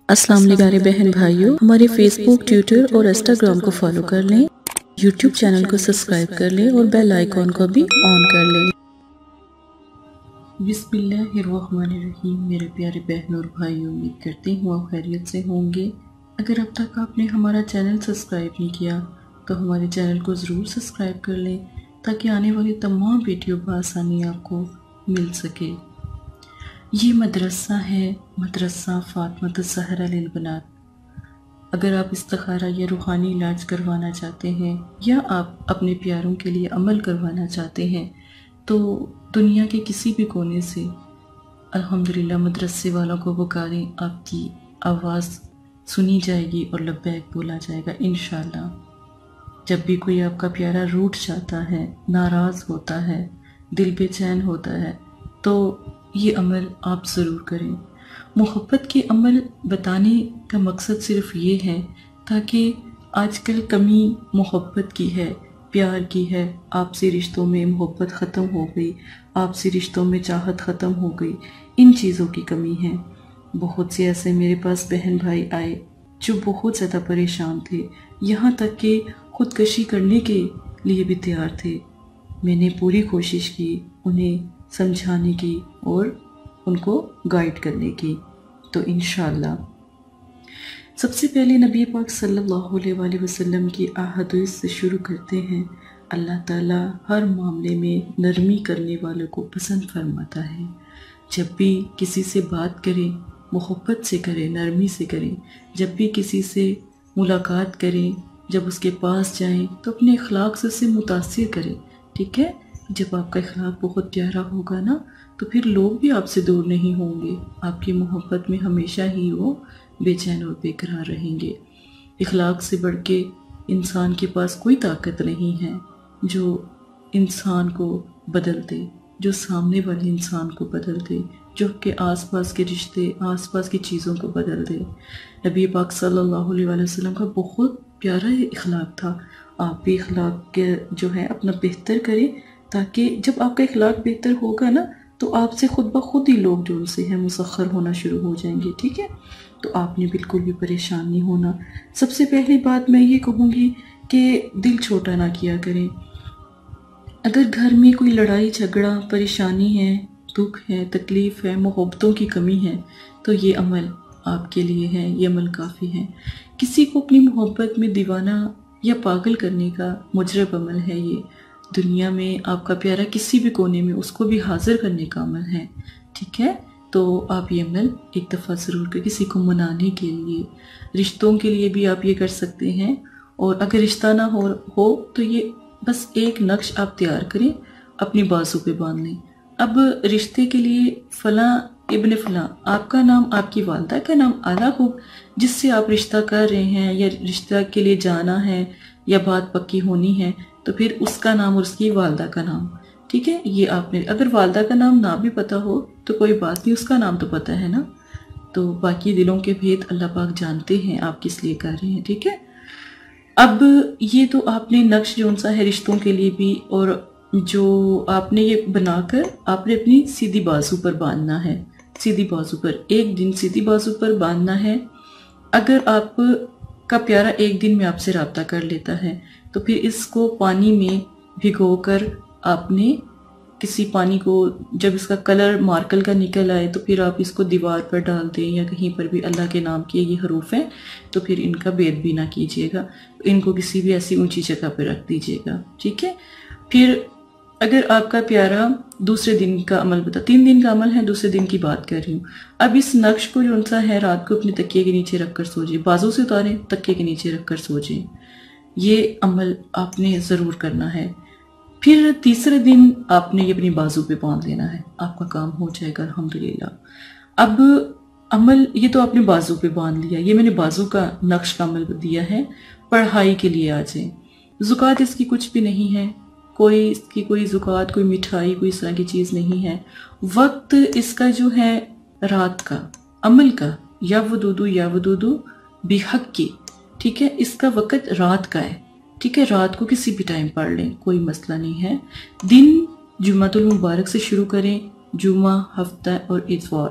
السلام علیکم پیارے بہن بھائیوں، ہمارے فیس بک، ٹویٹر اور انسٹاگرام کو فالو کر لیں، یوٹیوب چینل کو سبسکرائب کر لیں اور بیل آئیکن کو بھی آن کر لیں۔ بسم اللہ الرحمن الرحیم۔ میرے پیارے بہنوں اور بھائیوں، امید کرتی ہوں آپ خیریت سے ہوں گے۔ اگر اب تک آپ نے ہمارا چینل سبسکرائب نہیں کیا تو ہمارے چینل کو ضرور سبسکرائب کر لیں تاکہ آنے والی تمام ویڈیو بآسانی آپ کو مل سکے۔ یہ مدرسہ ہے، مدرسہ فاطمہ الزہرا للبنات۔ اگر آپ استخارہ یا روحانی علاج کروانا چاہتے ہیں یا آپ اپنے پیاروں کے لیے عمل کروانا چاہتے ہیں تو دنیا کے کسی بھی کونے سے الحمدللہ مدرسے والوں کو پکاریں، آپ کی آواز سنی جائے گی اور لبیک بولا جائے گا انشاءاللہ۔ جب بھی کوئی آپ کا پیارا روٹھ جاتا ہے، ناراض ہوتا ہے، دل بے چین ہوتا ہے تو یہ عمل آپ ضرور کریں۔ محبت کے عمل بتانے کا مقصد صرف یہ ہے تاکہ آج کل کمی محبت کی ہے، پیار کی ہے، آپسی رشتوں میں محبت ختم ہو گئی، آپسی رشتوں میں چاہت ختم ہو گئی، ان چیزوں کی کمی ہے۔ بہت سے ایسے میرے پاس بہن بھائی آئے جو بہت زیادہ پریشان تھے، یہاں تک کہ خودکشی کرنے کے لیے بھی تیار تھے۔ میں نے پوری کوشش کی انہیں سمجھانے کی اور ان کو گائیڈ کرنے کی، تو انشاءاللہ سب سے پہلے نبی پاک صلی اللہ علیہ وآلہ وسلم کی احادیث سے شروع کرتے ہیں۔ اللہ تعالیٰ ہر معاملے میں نرمی کرنے والوں کو پسند فرماتا ہے۔ جب بھی کسی سے بات کریں محبت سے کریں، نرمی سے کریں۔ جب بھی کسی سے ملاقات کریں، جب اس کے پاس جائیں تو اپنے اخلاق سے اسے متاثر کریں، ٹھیک ہے؟ جب آپ کا اخلاق بہت پیارا ہوگا نا تو پھر لوگ بھی آپ سے دور نہیں ہوں گے، آپ کی محبت میں ہمیشہ ہی وہ بے چین اور بے قرار رہیں گے۔ اخلاق سے بڑھ کے انسان کے پاس کوئی طاقت نہیں ہے جو انسان کو بدل دے، جو سامنے والے انسان کو بدل دے، جو کہ آس پاس کے رشتے، آس پاس کی چیزوں کو بدل دے۔ نبی پاک صلی اللہ علیہ وآلہ وسلم کا بہت پیارا اخلاق تھا۔ آپ بھی اخلاق کے جو ہے اپنا بہتر کریں تاکہ جب آپ کا اخلاق بہتر ہوگا نا تو آپ سے خود بخود ہی لوگ جو ان سے ہیں مسخر ہونا شروع ہو جائیں گے، ٹھیک ہے؟ تو آپ نے بالکل بھی پریشان نہیں ہونا۔ سب سے پہلی بات میں یہ کہوں گی کہ دل چھوٹا نہ کیا کریں۔ اگر گھر میں کوئی لڑائی جھگڑا، پریشانی ہے، دکھ ہے، تکلیف ہے، محبتوں کی کمی ہے تو یہ عمل آپ کے لیے ہے، یہ عمل کافی ہے۔ کسی کو اپنی محبت میں دیوانہ یا پاگل کرنے کا مجرب عمل ہے یہ۔ دنیا میں آپ کا پیارا کسی بھی کونے میں اس کو بھی حاضر کرنے کا عمل ہے، ٹھیک ہے؟ تو آپ یہ عمل ایک دفعہ ضرور کریں، کسی کو منانے کے لیے، رشتوں کے لیے بھی آپ یہ کر سکتے ہیں۔ اور اگر رشتہ نہ ہو تو یہ بس ایک نقش آپ تیار کریں، اپنی بازو پہ باندھ لیں۔ اب رشتے کے لیے فلاں ابن فلاں، آپ کا نام، آپ کی والدہ کا نام الگ ہو، جس سے آپ رشتہ کر رہے ہیں یا رشتہ کے لیے جانا ہے یا بات پکی ہونی ہے تو پھر اس کا نام اور اس کی والدہ کا نام، ٹھیک ہے؟ یہ آپ نے اگر والدہ کا نام نہ بھی پتہ ہو تو کوئی بات نہیں، اس کا نام تو پتہ ہے نا۔ تو باقی دلوں کے بھید اللہ پاک جانتے ہیں آپ کس لیے کر رہے ہیں، ٹھیک ہے؟ اب یہ تو آپ نے نقش جو سا ہے رشتوں کے لیے بھی، اور جو آپ نے یہ بنا کر آپ نے اپنی سیدھی بازو پر باندھنا ہے، سیدھی بازو پر ایک دن سیدھی بازو پر باندھنا ہے۔ اگر آپ کا پیارا ایک دن میں آپ سے رابطہ کر لیتا ہے تو پھر اس کو پانی میں بھگو کر آپ نے کسی پانی کو، جب اس کا کلر مارکل کا نکل آئے تو پھر آپ اس کو دیوار پر ڈال دیں یا کہیں پر بھی اللہ کے نام کے یہ حروف ہیں تو پھر ان کا بید بھی نہ کیجیے گا، ان کو کسی بھی ایسی اونچی جگہ پہ رکھ دیجیے گا، ٹھیک ہے؟ پھر اگر آپ کا پیارا دوسرے دن کا عمل 3 دن کا عمل ہے، دوسرے دن کی بات کر رہی ہوں۔ اب اس نقش کو جو سا ہے رات کو اپنے تکیے کے نیچے رکھ کر سو جائیں، بازو سے اتاریں، تکیے کے نیچے رکھ کر سو جائیں۔ یہ عمل آپ نے ضرور کرنا ہے۔ پھر تیسرے دن آپ نے یہ اپنی بازو پہ باندھ لینا ہے، آپ کا کام ہو جائے گا الحمدللہ۔ اب عمل یہ تو آپ نے بازو پہ باندھ لیا، یہ میں نے بازو کا نقش کا عمل دیا ہے۔ پڑھائی کے لیے آ جائیں۔ زکوٰۃ اس کی کچھ بھی نہیں ہے، اس کی کوئی زکوٰۃ، کوئی مٹھائی، کوئی اس طرح کی چیز نہیں ہے۔ وقت اس کا جو ہے رات کا عمل کا، یا ودودو بحق کی، ٹھیک ہے؟ اس کا وقت رات کا ہے، ٹھیک ہے؟ رات کو کسی بھی ٹائم پڑھ لیں، کوئی مسئلہ نہیں ہے۔ دن جمعۃ المبارک سے شروع کریں، جمعہ، ہفتہ اور اتوار،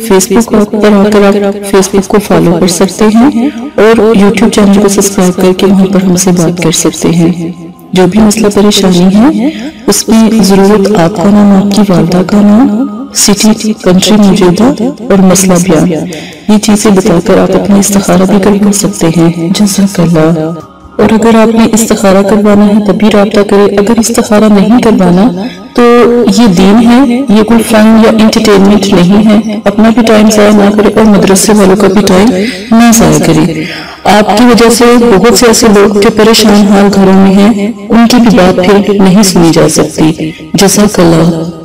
فیس بک پر آ کر آپ فیس بک کو فالو کر سکتے ہیں اور یوٹیوب چینل کو سبسکرائب کر کے وہاں پر ہم سے بات کر سکتے ہیں۔ جو بھی مسئلہ پریشانی ہے اس میں ضرورت آپ کا نام، آپ کی والدہ کا نام، سٹی، کنٹری موجودہ اور مسئلہ بیان، یہ چیزیں بتا کر آپ اپنا استخارہ بھی کروا سکتے ہیں۔ جزاک اللہ۔ اور اگر آپ نے استخارہ کروانا ہے تب بھی رابطہ کریں، اگر استخارہ نہیں کروانا تو یہ دین ہے، یہ کوئی فن یا انٹرٹینمنٹ نہیں ہے، اپنا بھی ٹائم ضائع نہ کرے اور مدرسے والوں کا بھی ٹائم نہ ضائع کرے۔ آپ کی وجہ سے بہت سے ایسے لوگ جو پریشان حال گھروں میں ہیں ان کی بھی بات پھر نہیں سنی جا سکتی۔ جزاک اللہ۔